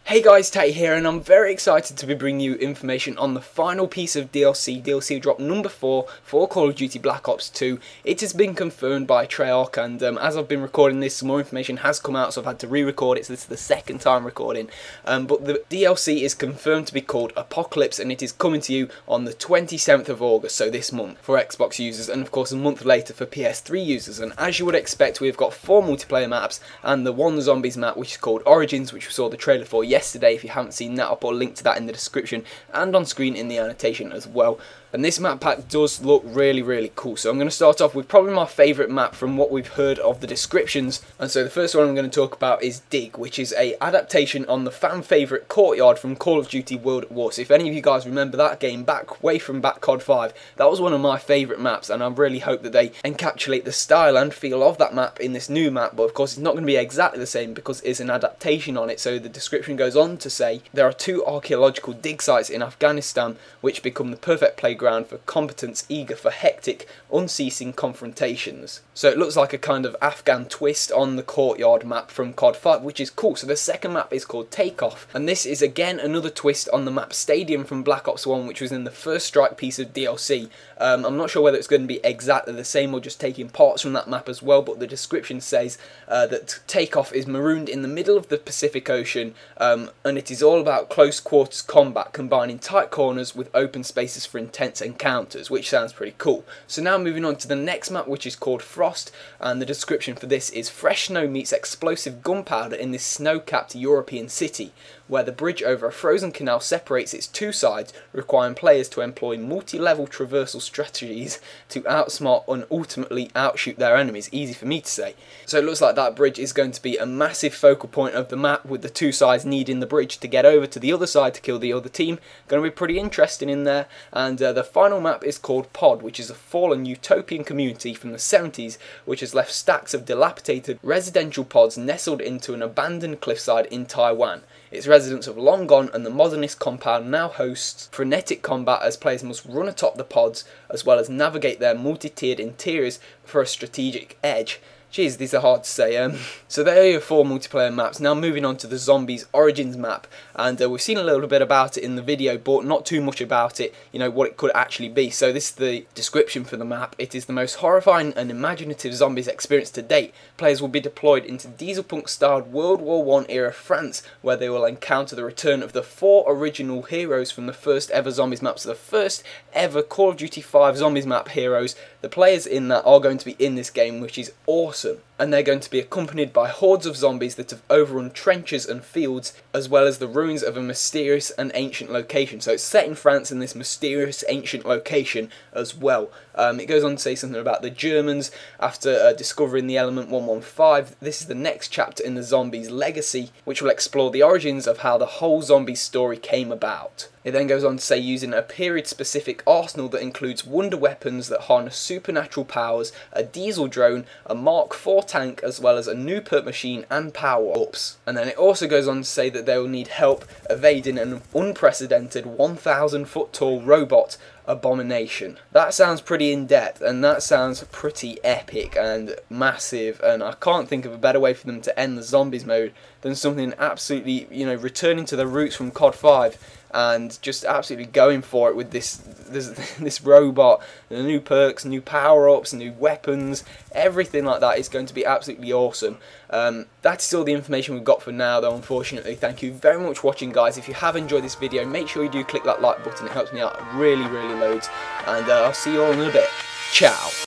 Hey guys, Tay here, and I'm very excited to be bringing you information on the final piece of DLC drop number 4 for Call of Duty Black Ops 2. It has been confirmed by Treyarch, and as I've been recording this, some more information has come out, so I've had to re-record it, so this is the second time recording. But the DLC is confirmed to be called Apocalypse, and it is coming to you on the 27th of August, so this month, for Xbox users, and of course a month later for PS3 users. And as you would expect, we've got 4 multiplayer maps, and the one Zombies map, which is called Origins, which we saw the trailer for yesterday. If you haven't seen that, I'll put a link to that in the description and on screen in the annotation as well. And this map pack does look really cool. So I'm going to start off with probably my favourite map from what we've heard of the descriptions. And so the first one I'm going to talk about is Dig, which is a adaptation on the fan favourite courtyard from Call of Duty World at War. So if any of you guys remember that game way from back COD 5, that was one of my favourite maps, and I really hope that they encapsulate the style and feel of that map in this new map. But of course it's not going to be exactly the same because it's an adaptation on it. So the description goes on to say there are 2 archaeological dig sites in Afghanistan which become the perfect playground for combatants eager for hectic, unceasing confrontations. So it looks like a kind of Afghan twist on the courtyard map from COD 5, which is cool. So the second map is called Takeoff, and this is again another twist on the map Stadium from Black Ops 1, which was in the first Strike piece of DLC. I'm not sure whether it's going to be exactly the same or just taking parts from that map as well, but the description says that Takeoff is marooned in the middle of the Pacific Ocean, and it is all about close quarters combat, combining tight corners with open spaces for intense encounters, which sounds pretty cool. So now moving on to the next map, which is called Frost, and the description for this is fresh snow meets explosive gunpowder in this snow-capped European city, where the bridge over a frozen canal separates its 2 sides, requiring players to employ multi-level traversal strategies to outsmart and ultimately outshoot their enemies. Easy for me to say. So it looks like that bridge is going to be a massive focal point of the map, with the 2 sides needing the bridge to get over to the other side to kill the other team. Going to be pretty interesting in there. And the final map is called Pod, which is a fallen utopian community from the 70s which has left stacks of dilapidated residential pods nestled into an abandoned cliffside in Taiwan. Its residents have long gone, and the modernist compound now hosts frenetic combat as players must run atop the pods as well as navigate their multi-tiered interiors for a strategic edge. Jeez, these are hard to say. So there are your 4 multiplayer maps. Now moving on to the Zombies Origins map, and we've seen a little bit about it in the video, but not too much about it, you know, what it could actually be. So this is the description for the map. It is the most horrifying and imaginative zombies experience to date. Players will be deployed into dieselpunk-styled World War I era France, where they will encounter the return of the 4 original heroes from the first ever Zombies map. So the first ever Call of Duty 5 Zombies map heroes. The players in that are going to be in this game, which is awesome. And they're going to be accompanied by hordes of zombies that have overrun trenches and fields, as well as the ruins of a mysterious and ancient location. So it's set in France in this mysterious ancient location as well. It goes on to say something about the Germans after discovering the element 115. This is the next chapter in the zombies' legacy, which will explore the origins of how the whole zombie story came about. It then goes on to say using a period-specific arsenal that includes wonder weapons that harness supernatural powers, a diesel drone, a Mark IV tank, as well as a new perk machine and power-ups. And then it also goes on to say that they will need help evading an unprecedented 1,000-foot tall robot abomination. That sounds pretty in-depth, and that sounds pretty epic and massive, and I can't think of a better way for them to end the zombies mode than something absolutely, you know, returning to the roots from COD 5 and just absolutely going for it with this robot, the new perks, new power-ups, new weapons, everything like that is going to be absolutely awesome. That's all the information we've got for now though, unfortunately. Thank you very much for watching, guys. If you have enjoyed this video, make sure you do click that like button. It helps me out really loads, and I'll see you all in a bit. Ciao.